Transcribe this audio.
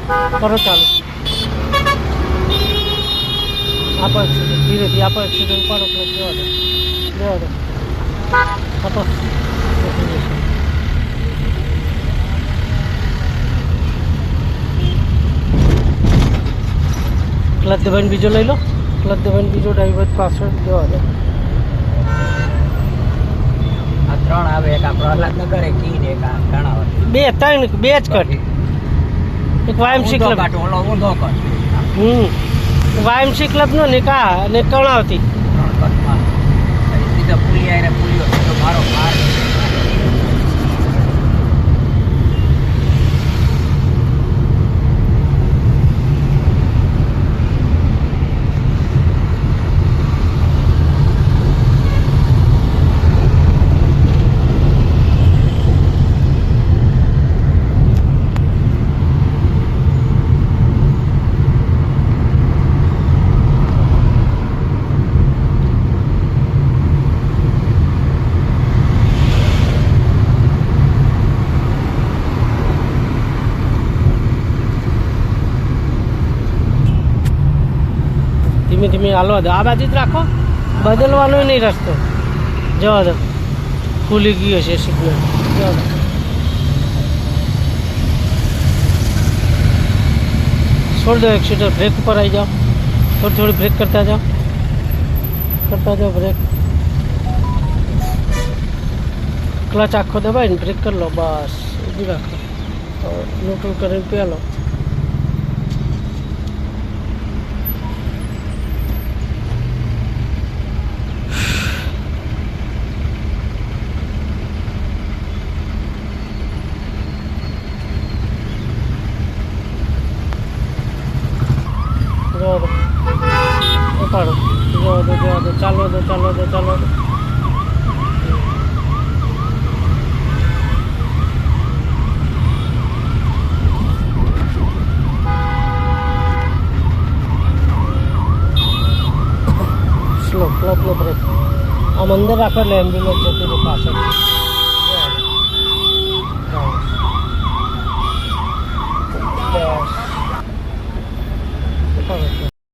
કરો ચાલુ. આપો એક્સિડન્ટ ધીરેથી આપો એક્સિડન્ટ પાડો ક્લચ દેવા દો આપો. ક્લચ દબાઈને બીજો લઈ લો. ક્લચ દબાઈને બીજો ડ્રાઈવર પાછળ દેવા દો. આ 3 આવે, એક આ પ્રહલાદનગર, એક ઈ ને એક આ ઘણા બે જ કટ. એક વાયમસી ક્લબ ઓલો ઊંધો કર. વાયમસી ક્લબનો ને કા અને કર્ણાવતી. 3 કટમાં સીધા પુલી આવીને પુલીઓ સીધો મારો માર. ધીમે ધીમે હાલવા દો. આ બાજુ જ રાખો, બદલવાનો નહીં રસ્તો. જવા દો, ખુલી ગયો છે સિગ્નલ. જવા દો. છોડ દો એક્સિડન્ટ. બ્રેક ઉપર આવી જાઓ. થોડી બ્રેક કરતા જાઓ બ્રેક. ક્લચ આખો દબાઈને બ્રેક કરી લો. બસ ઊભી રાખો. ન્યુટ્રલ કરીને પહેલો. જવા દો, ઉપાડો. જવા દો, ચાલો દો. સ્લો ક્લચનો બ્રેક આમ અંદર રાખો એટલે એમ્બ્યુલન્સ જતી રહે પાછળ.